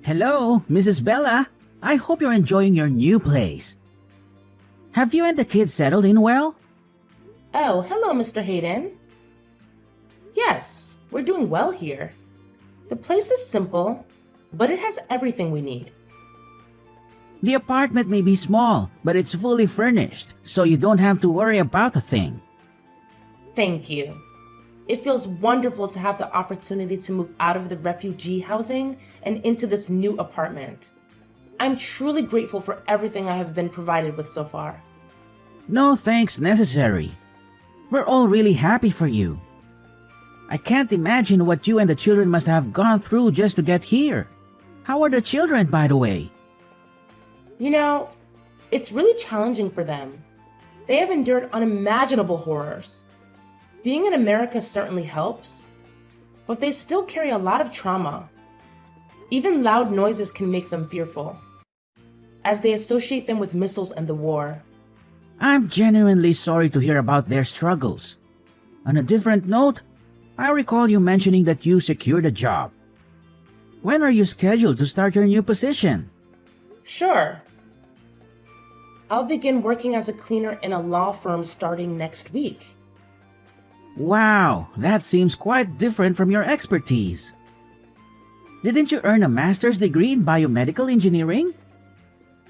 Hello, Mrs. Bella. I hope you're enjoying your new place. Have you and the kids settled in well? Oh, hello, Mr. Hayden. Yes, we're doing well here. The place is simple, but it has everything we need. The apartment may be small, but it's fully furnished, so you don't have to worry about a thing. Thank you. It feels wonderful to have the opportunity to move out of the refugee housing and into this new apartment. I'm truly grateful for everything I have been provided with so far. No thanks necessary. We're all really happy for you. I can't imagine what you and the children must have gone through just to get here. How are the children, by the way? You know, it's really challenging for them. They have endured unimaginable horrors. Being in America certainly helps, but they still carry a lot of trauma. Even loud noises can make them fearful, as they associate them with missiles and the war. I'm genuinely sorry to hear about their struggles. On a different note, I recall you mentioning that you secured a job. When are you scheduled to start your new position? Sure. I'll begin working as a cleaner in a law firm starting next week. Wow, that seems quite different from your expertise. Didn't you earn a master's degree in biomedical engineering?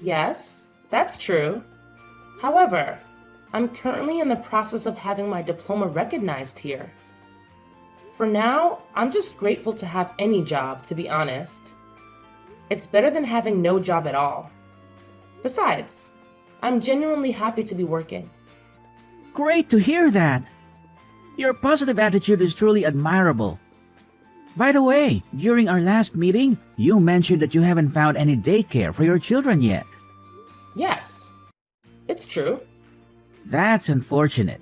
Yes, that's true. However, I'm currently in the process of having my diploma recognized here. For now, I'm just grateful to have any job, to be honest. It's better than having no job at all. Besides, I'm genuinely happy to be working. Great to hear that. Your positive attitude is truly admirable. By the way, during our last meeting, you mentioned that you haven't found any daycare for your children yet. Yes, it's true. That's unfortunate.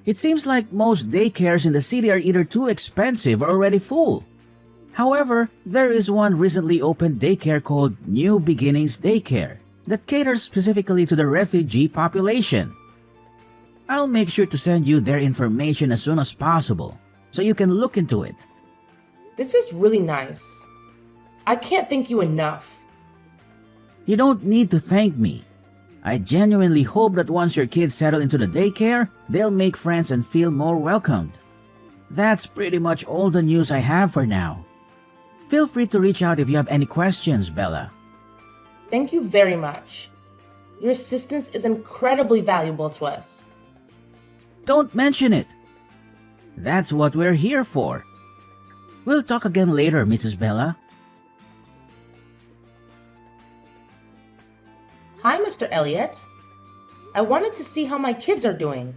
It seems like most daycares in the city are either too expensive or already full. However, there is one recently opened daycare called New Beginnings Daycare that caters specifically to the refugee population. I'll make sure to send you their information as soon as possible, so you can look into it. This is really nice. I can't thank you enough. You don't need to thank me. I genuinely hope that once your kids settle into the daycare, they'll make friends and feel more welcomed. That's pretty much all the news I have for now. Feel free to reach out if you have any questions, Bella. Thank you very much. Your assistance is incredibly valuable to us. Don't mention it. That's what we're here for. We'll talk again later, Mrs. Bella. Hi, Mr. Elliott. I wanted to see how my kids are doing.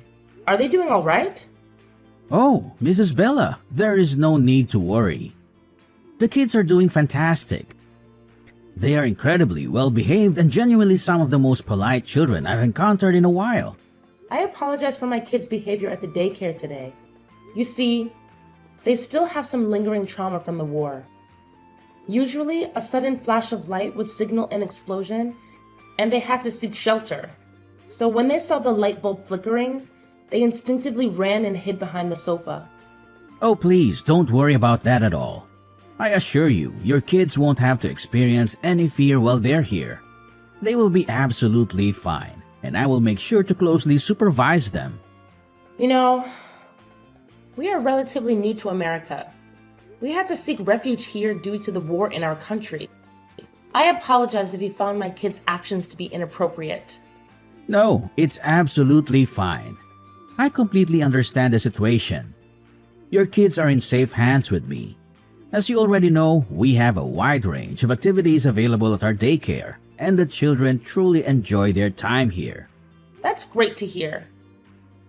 Are they doing all right? Oh, Mrs. Bella, there is no need to worry. The kids are doing fantastic. They are incredibly well-behaved and genuinely some of the most polite children I've encountered in a while. I apologize for my kids' behavior at the daycare today. You see, they still have some lingering trauma from the war. Usually, a sudden flash of light would signal an explosion, and they had to seek shelter. So when they saw the light bulb flickering, they instinctively ran and hid behind the sofa. Oh, please, don't worry about that at all. I assure you, your kids won't have to experience any fear while they're here. They will be absolutely fine, and I will make sure to closely supervise them. You know, we are relatively new to America. We had to seek refuge here due to the war in our country. I apologize if you found my kids' actions to be inappropriate. No, it's absolutely fine. I completely understand the situation. Your kids are in safe hands with me. As you already know, we have a wide range of activities available at our daycare, and the children truly enjoy their time here. That's great to hear.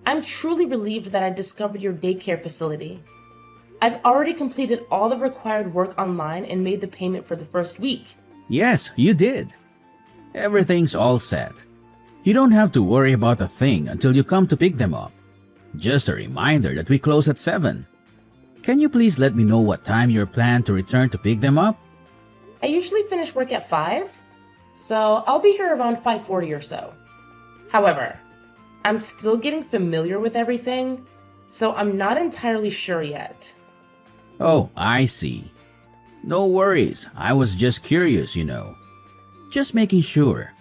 I'm truly relieved that I discovered your daycare facility. I've already completed all the required work online and made the payment for the first week. Yes, you did. Everything's all set. You don't have to worry about a thing until you come to pick them up. Just a reminder that we close at 7. Can you please let me know what time you plan to return to pick them up? I usually finish work at 5, so I'll be here around 5:40 or so. However, I'm still getting familiar with everything, so I'm not entirely sure yet. Oh, I see. No worries, I was just curious. Just making sure.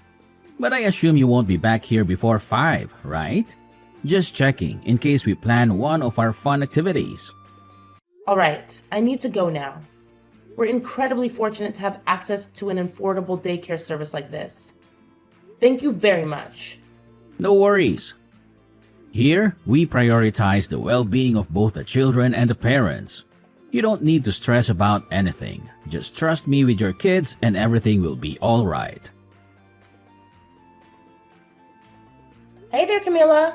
But I assume you won't be back here before 5, right? Just checking in case we plan one of our fun activities. Alright, I need to go now. We're incredibly fortunate to have access to an affordable daycare service like this. Thank you very much. No worries. Here, we prioritize the well-being of both the children and the parents. You don't need to stress about anything. Just trust me with your kids and everything will be alright. Hey there, Camila.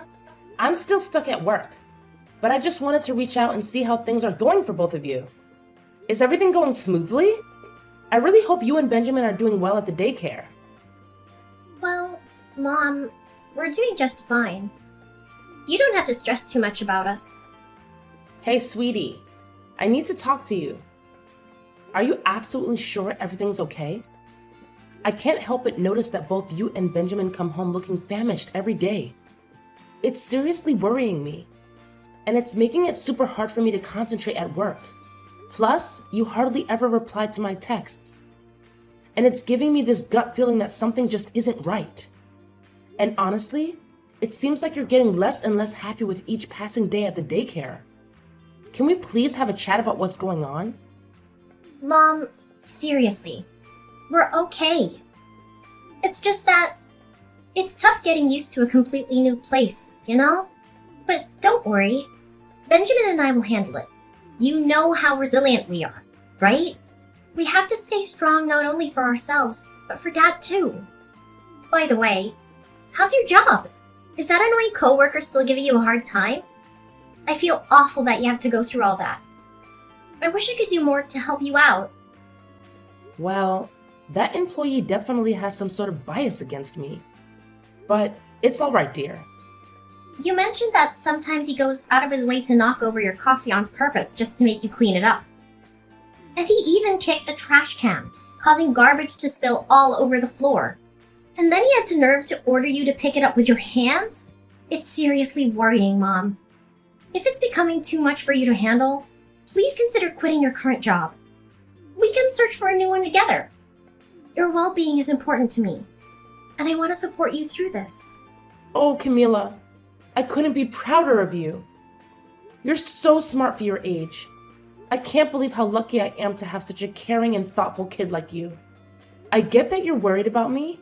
I'm still stuck at work, but I just wanted to reach out and see how things are going for both of you. Is everything going smoothly? I really hope you and Benjamin are doing well at the daycare. Well, Mom, we're doing just fine. You don't have to stress too much about us. Hey, sweetie, I need to talk to you. Are you absolutely sure everything's okay? I can't help but notice that both you and Benjamin come home looking famished every day. It's seriously worrying me, and it's making it super hard for me to concentrate at work. Plus, you hardly ever reply to my texts. And it's giving me this gut feeling that something just isn't right. And honestly, it seems like you're getting less and less happy with each passing day at the daycare. Can we please have a chat about what's going on? Mom, seriously, we're okay. It's just that it's tough getting used to a completely new place, you know? But don't worry, Benjamin and I will handle it. You know how resilient we are, right? We have to stay strong not only for ourselves, but for Dad too. By the way, how's your job? Is that annoying coworker still giving you a hard time? I feel awful that you have to go through all that. I wish I could do more to help you out. Well, that employee definitely has some sort of bias against me. But it's alright, dear. You mentioned that sometimes he goes out of his way to knock over your coffee on purpose just to make you clean it up. And he even kicked the trash can, causing garbage to spill all over the floor. And then he had the nerve to order you to pick it up with your hands? It's seriously worrying, Mom. If it's becoming too much for you to handle, please consider quitting your current job. We can search for a new one together. Your well-being is important to me, and I want to support you through this. Oh, Camila, I couldn't be prouder of you. You're so smart for your age. I can't believe how lucky I am to have such a caring and thoughtful kid like you. I get that you're worried about me,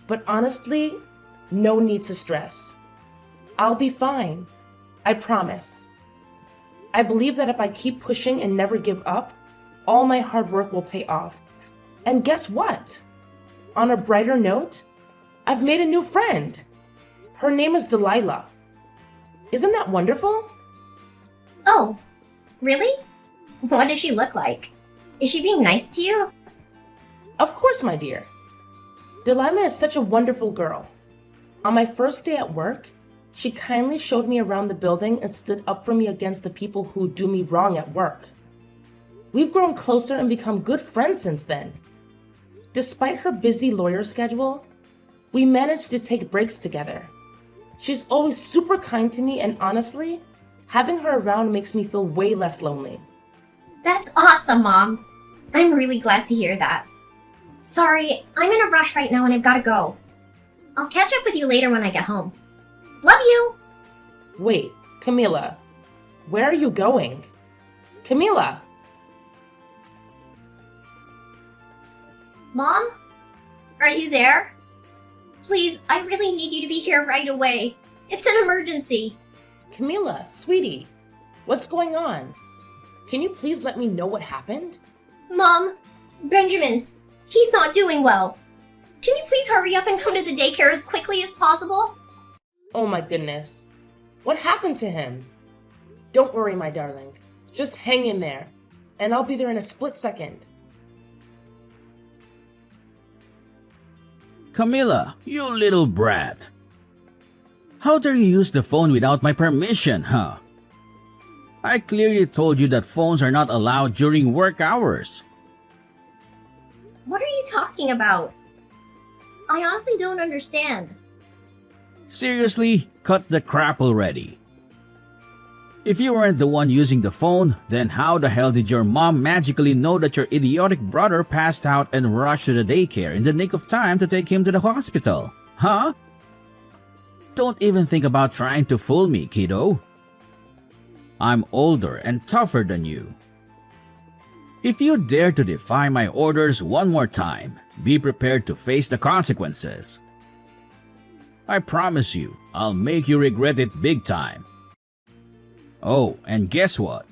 but honestly, no need to stress. I'll be fine. I promise. I believe that if I keep pushing and never give up, all my hard work will pay off. And guess what? On a brighter note, I've made a new friend. Her name is Delilah. Isn't that wonderful? Oh, really? What does she look like? Is she being nice to you? Of course, my dear. Delilah is such a wonderful girl. On my first day at work, she kindly showed me around the building and stood up for me against the people who do me wrong at work. We've grown closer and become good friends since then. Despite her busy lawyer schedule, we managed to take breaks together. She's always super kind to me, and honestly, having her around makes me feel way less lonely. That's awesome, Mom. I'm really glad to hear that. Sorry, I'm in a rush right now and I've gotta go. I'll catch up with you later when I get home. Love you! Wait, Camila, where are you going? Camila! Mom? Are you there? Please, I really need you to be here right away. It's an emergency. Camila, sweetie, what's going on? Can you please let me know what happened? Mom, Benjamin, he's not doing well. Can you please hurry up and come to the daycare as quickly as possible? Oh my goodness. What happened to him? Don't worry, my darling. Just hang in there, and I'll be there in a split second. Camila, you little brat. How dare you use the phone without my permission, huh? I clearly told you that phones are not allowed during work hours. What are you talking about? I honestly don't understand. Seriously, cut the crap already. If you weren't the one using the phone, then how the hell did your mom magically know that your idiotic brother passed out and rushed to the daycare in the nick of time to take him to the hospital? Huh? Don't even think about trying to fool me, kiddo. I'm older and tougher than you. If you dare to defy my orders one more time, be prepared to face the consequences. I promise you, I'll make you regret it big time. Oh, and guess what?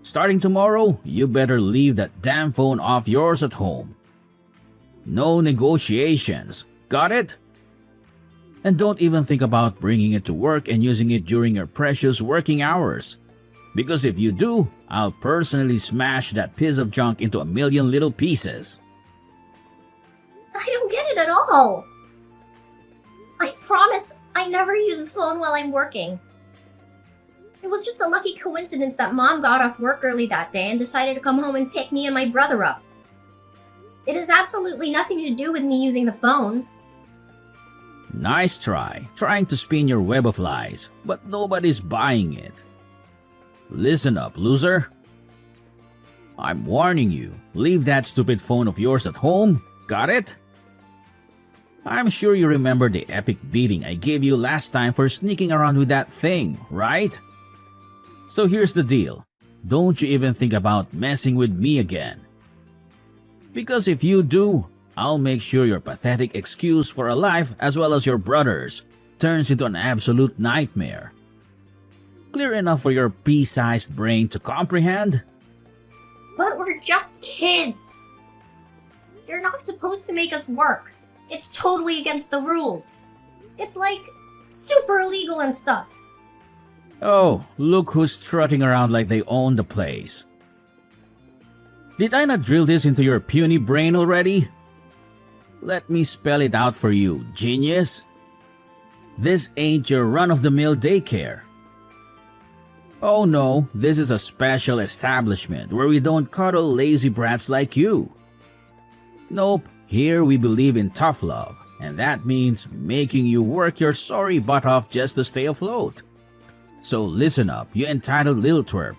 Starting tomorrow, you better leave that damn phone off yours at home. No negotiations, got it? And don't even think about bringing it to work and using it during your precious working hours. Because if you do, I'll personally smash that piece of junk into a million little pieces. I don't get it at all. I promise I never use the phone while I'm working. It was just a lucky coincidence that Mom got off work early that day and decided to come home and pick me and my brother up. It has absolutely nothing to do with me using the phone. Nice try, trying to spin your web of lies, but nobody's buying it. Listen up, loser. I'm warning you, leave that stupid phone of yours at home, got it? I'm sure you remember the epic beating I gave you last time for sneaking around with that thing, right? So here's the deal, don't you even think about messing with me again. Because if you do, I'll make sure your pathetic excuse for a life as well as your brother's turns into an absolute nightmare. Clear enough for your pea-sized brain to comprehend? But we're just kids. You're not supposed to make us work. It's totally against the rules. It's like super illegal and stuff. Oh, look who's strutting around like they own the place. Did I not drill this into your puny brain already? Let me spell it out for you, genius. This ain't your run-of-the-mill daycare. Oh no, this is a special establishment where we don't cuddle lazy brats like you. Nope, here we believe in tough love, and that means making you work your sorry butt off just to stay afloat. So listen up, you entitled little twerp.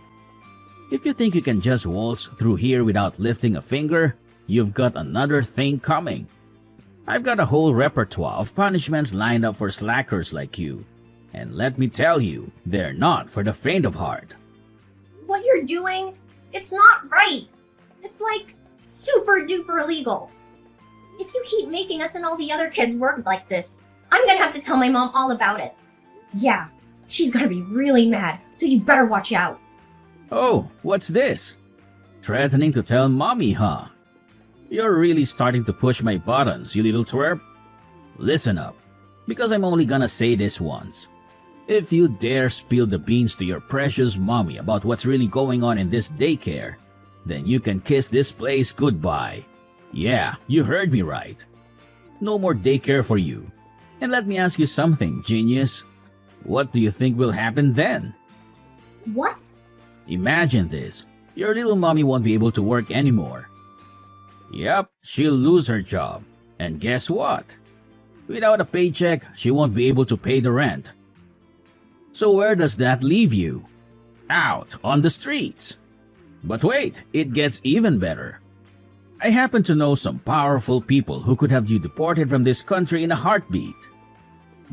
If you think you can just waltz through here without lifting a finger, you've got another thing coming. I've got a whole repertoire of punishments lined up for slackers like you. And let me tell you, they're not for the faint of heart. What you're doing, it's not right. It's like super duper illegal. If you keep making us and all the other kids work like this, I'm gonna have to tell my mom all about it. Yeah, she's gonna be really mad, so you better watch out. Oh, what's this? Threatening to tell mommy, huh? You're really starting to push my buttons, you little twerp. Listen up, because I'm only gonna say this once. If you dare spill the beans to your precious mommy about what's really going on in this daycare, then you can kiss this place goodbye. Yeah, you heard me right. No more daycare for you. And let me ask you something, genius. What do you think will happen then? What? Imagine this. Your little mommy won't be able to work anymore. Yep, she'll lose her job. And guess what? Without a paycheck, she won't be able to pay the rent. So where does that leave you? Out on the streets. But wait, it gets even better. I happen to know some powerful people who could have you deported from this country in a heartbeat.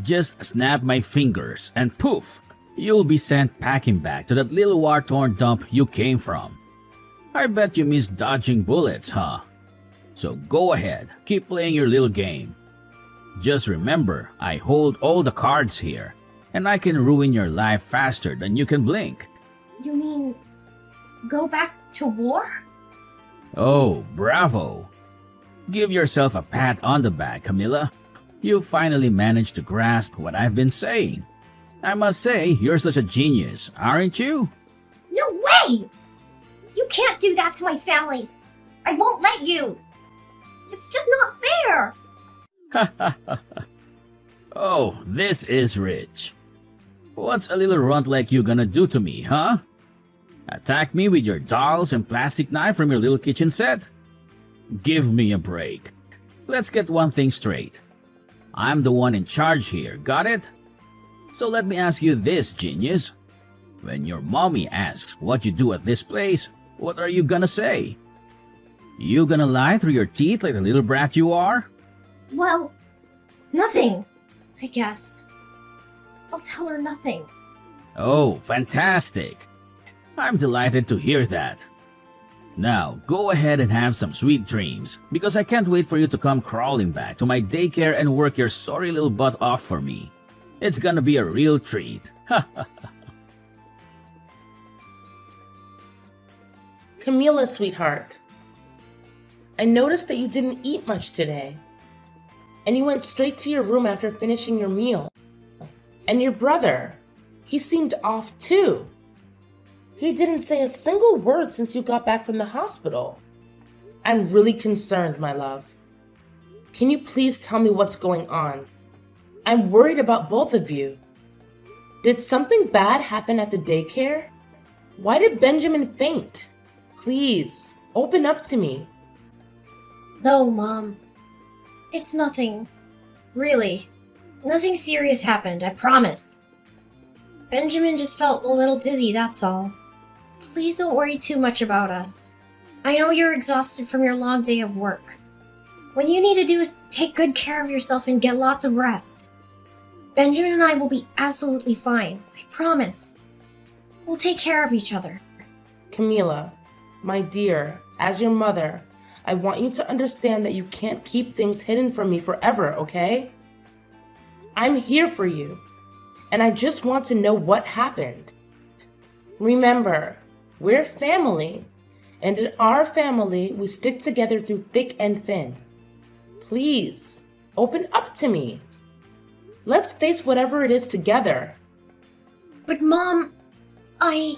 Just snap my fingers and poof, you'll be sent packing back to that little war-torn dump you came from. I bet you miss dodging bullets, huh? So go ahead, keep playing your little game. Just remember, I hold all the cards here, and I can ruin your life faster than you can blink. You mean go back to war? Oh, bravo! Give yourself a pat on the back, Camilla. You finally managed to grasp what I've been saying. I must say, you're such a genius, aren't you? No way! You can't do that to my family. I won't let you. It's just not fair. Oh, this is rich. What's a little runt like you gonna do to me, huh? Attack me with your dolls and plastic knife from your little kitchen set? Give me a break. Let's get one thing straight. I'm the one in charge here, got it? So let me ask you this, genius. When your mommy asks what you do at this place, what are you gonna say? You gonna lie through your teeth like the little brat you are? Well, nothing, I guess. I'll tell her nothing. Oh, fantastic. I'm delighted to hear that. Now, go ahead and have some sweet dreams, because I can't wait for you to come crawling back to my daycare and work your sorry little butt off for me. It's gonna be a real treat. Camila, sweetheart, I noticed that you didn't eat much today, and you went straight to your room after finishing your meal. And your brother, he seemed off too. He didn't say a single word since you got back from the hospital. I'm really concerned, my love. Can you please tell me what's going on? I'm worried about both of you. Did something bad happen at the daycare? Why did Benjamin faint? Please, open up to me. No, Mom. It's nothing. Really. Nothing serious happened, I promise. Benjamin just felt a little dizzy, that's all. Please don't worry too much about us. I know you're exhausted from your long day of work. What you need to do is take good care of yourself and get lots of rest. Benjamin and I will be absolutely fine, I promise. We'll take care of each other. Camila, my dear, as your mother, I want you to understand that you can't keep things hidden from me forever, okay? I'm here for you, and I just want to know what happened. Remember, we're family, and in our family, we stick together through thick and thin. Please, open up to me. Let's face whatever it is together. But Mom, I...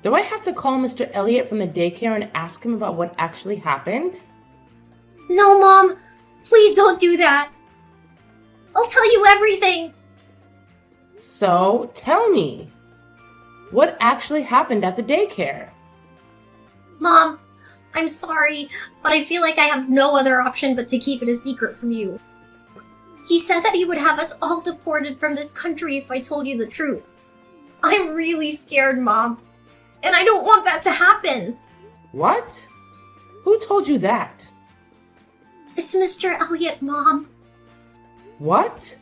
Do I have to call Mr. Elliot from the daycare and ask him about what actually happened? No, Mom! Please don't do that! I'll tell you everything! So, tell me. What actually happened at the daycare? Mom, I'm sorry, but I feel like I have no other option but to keep it a secret from you. He said that he would have us all deported from this country if I told you the truth. I'm really scared, Mom. And I don't want that to happen. What? Who told you that? It's Mr. Elliot, Mom. What?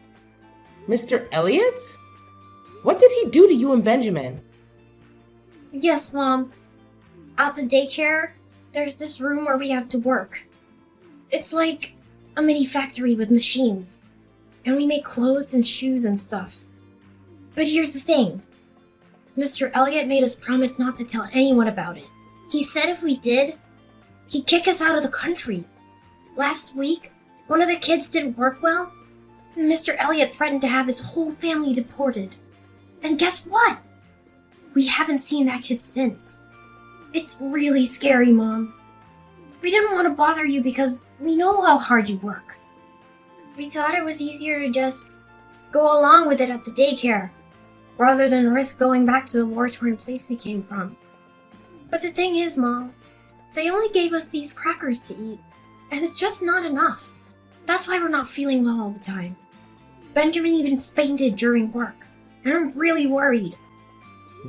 Mr. Elliot? What did he do to you and Benjamin? Yes, Mom. At the daycare, there's this room where we have to work. It's like a mini factory with machines. And we make clothes and shoes and stuff. But here's the thing. Mr. Elliot made us promise not to tell anyone about it. He said if we did, he'd kick us out of the country. Last week, one of the kids didn't work well, and Mr. Elliot threatened to have his whole family deported. And guess what? We haven't seen that kid since. It's really scary, Mom. We didn't want to bother you because we know how hard you work. We thought it was easier to just go along with it at the daycare, rather than risk going back to the war-torn place we came from. But the thing is, Mom, they only gave us these crackers to eat, and it's just not enough. That's why we're not feeling well all the time. Benjamin even fainted during work, and I'm really worried.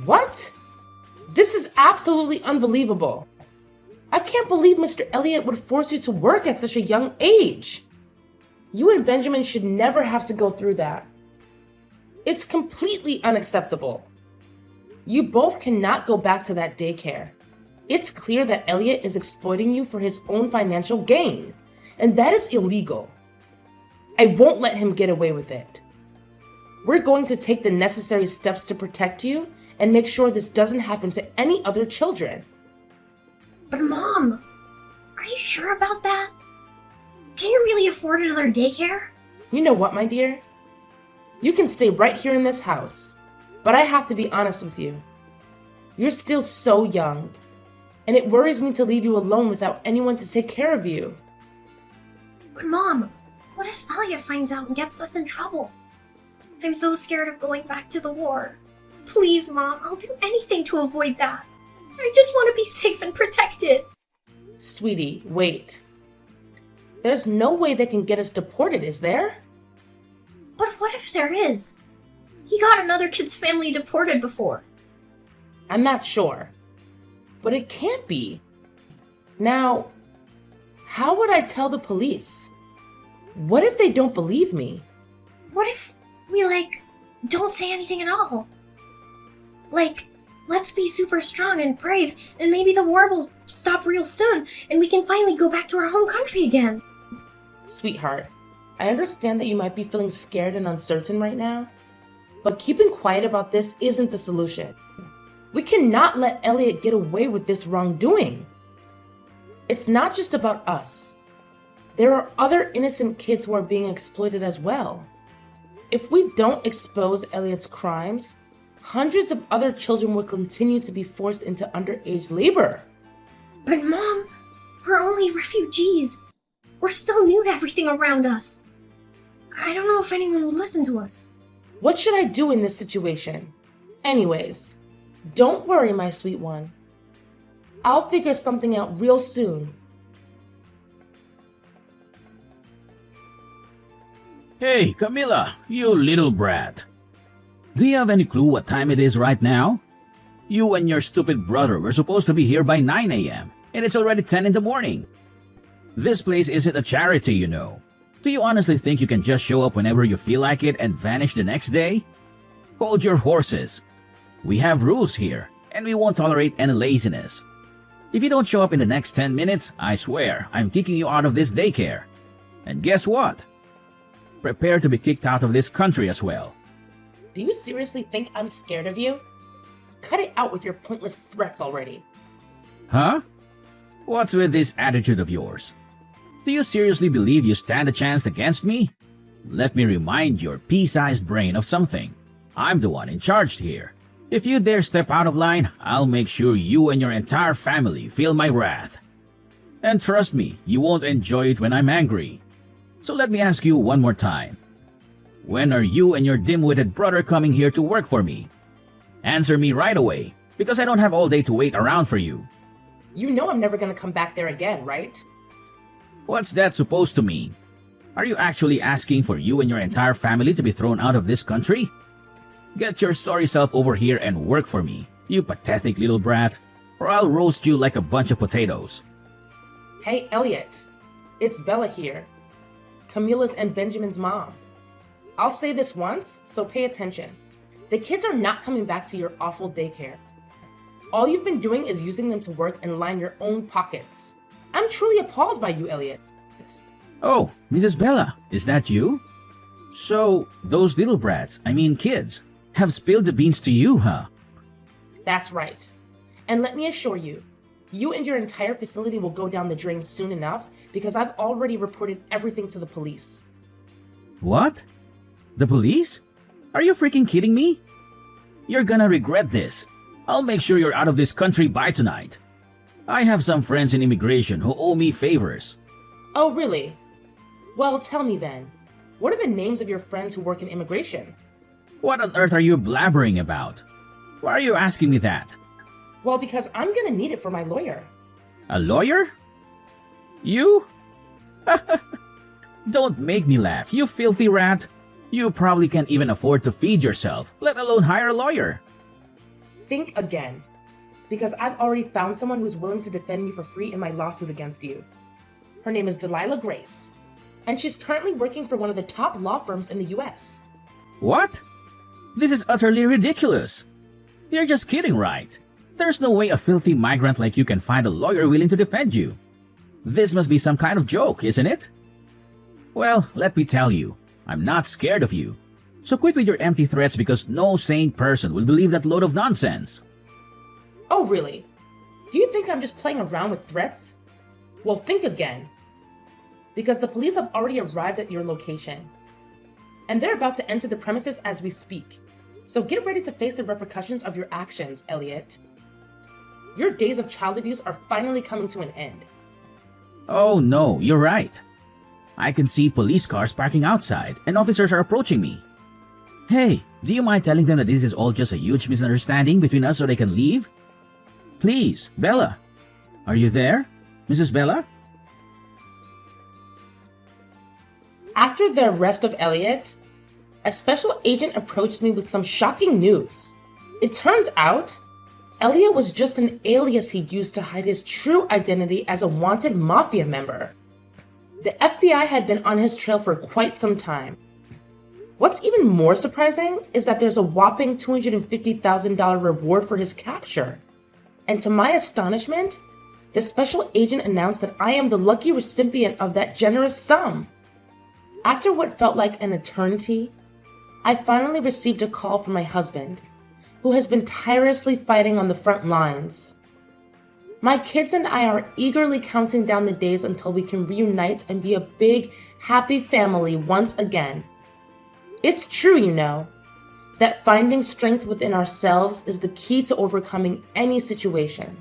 What? This is absolutely unbelievable. I can't believe Mr. Elliot would force you to work at such a young age. You and Benjamin should never have to go through that. It's completely unacceptable. You both cannot go back to that daycare. It's clear that Elliot is exploiting you for his own financial gain, and that is illegal. I won't let him get away with it. We're going to take the necessary steps to protect you and make sure this doesn't happen to any other children. But Mom, are you sure about that? Can you really afford another daycare? You know what, my dear? You can stay right here in this house, but I have to be honest with you. You're still so young, and it worries me to leave you alone without anyone to take care of you. But Mom, what if Elliot finds out and gets us in trouble? I'm so scared of going back to the war. Please, Mom, I'll do anything to avoid that. I just want to be safe and protected. Sweetie, wait. There's no way they can get us deported, is there? But what if there is? He got another kid's family deported before. I'm not sure. But it can't be. Now, how would I tell the police? What if they don't believe me? What if we, don't say anything at all? Let's be super strong and brave, and maybe the war will stop real soon, and we can finally go back to our home country again. Sweetheart, I understand that you might be feeling scared and uncertain right now, but keeping quiet about this isn't the solution. We cannot let Elliot get away with this wrongdoing. It's not just about us. There are other innocent kids who are being exploited as well. If we don't expose Elliot's crimes, hundreds of other children will continue to be forced into underage labor. But Mom, we're only refugees. We're still new to everything around us. I don't know if anyone will listen to us. What should I do in this situation? Anyways, don't worry, my sweet one. I'll figure something out real soon. Hey, Camilla, you little brat. Do you have any clue what time it is right now? You and your stupid brother were supposed to be here by 9 a.m., and it's already 10 in the morning. This place isn't a charity, you know. Do you honestly think you can just show up whenever you feel like it and vanish the next day? Hold your horses. We have rules here, and we won't tolerate any laziness. If you don't show up in the next 10 minutes, I swear I'm kicking you out of this daycare. And guess what? Prepare to be kicked out of this country as well. Do you seriously think I'm scared of you? Cut it out with your pointless threats already. Huh? What's with this attitude of yours? Do you seriously believe you stand a chance against me? Let me remind your pea-sized brain of something. I'm the one in charge here. If you dare step out of line, I'll make sure you and your entire family feel my wrath. And trust me, you won't enjoy it when I'm angry. So let me ask you one more time. When are you and your dim-witted brother coming here to work for me? Answer me right away, because I don't have all day to wait around for you. You know I'm never gonna come back there again, right? What's that supposed to mean? Are you actually asking for you and your entire family to be thrown out of this country? Get your sorry self over here and work for me, you pathetic little brat, or I'll roast you like a bunch of potatoes. Hey, Elliot. It's Bella here. Camilla's and Benjamin's mom. I'll say this once, so pay attention. The kids are not coming back to your awful daycare. All you've been doing is using them to work and line your own pockets. I'm truly appalled by you, Elliot. Oh, Mrs. Bella, is that you? So, those little brats, kids, have spilled the beans to you, huh? That's right. And let me assure you, you and your entire facility will go down the drain soon enough because I've already reported everything to the police. What? The police? Are you freaking kidding me? You're gonna regret this. I'll make sure you're out of this country by tonight. I have some friends in immigration who owe me favors. Oh, really? Well, tell me then. What are the names of your friends who work in immigration? What on earth are you blabbering about? Why are you asking me that? Well, because I'm gonna need it for my lawyer. A lawyer? You? Don't make me laugh, you filthy rat. You probably can't even afford to feed yourself, let alone hire a lawyer. Think again. Because I've already found someone who's willing to defend me for free in my lawsuit against you. Her name is Delilah Grace, and she's currently working for one of the top law firms in the US. What? This is utterly ridiculous. You're just kidding, right? There's no way a filthy migrant like you can find a lawyer willing to defend you. This must be some kind of joke, isn't it? Well, let me tell you, I'm not scared of you. So quit with your empty threats because no sane person will believe that load of nonsense. Oh, really? Do you think I'm just playing around with threats? Well, think again. Because the police have already arrived at your location. And they're about to enter the premises as we speak. So get ready to face the repercussions of your actions, Elliot. Your days of child abuse are finally coming to an end. Oh no, you're right. I can see police cars parking outside and officers are approaching me. Hey, do you mind telling them that this is all just a huge misunderstanding between us so they can leave? Please, Bella. Are you there, Mrs. Bella? After the arrest of Elliot, a special agent approached me with some shocking news. It turns out, Elliot was just an alias he used to hide his true identity as a wanted mafia member. The FBI had been on his trail for quite some time. What's even more surprising is that there's a whopping $250,000 reward for his capture. And to my astonishment, the special agent announced that I am the lucky recipient of that generous sum. After what felt like an eternity, I finally received a call from my husband, who has been tirelessly fighting on the front lines. My kids and I are eagerly counting down the days until we can reunite and be a big, happy family once again. It's true, you know, that finding strength within ourselves is the key to overcoming any situation.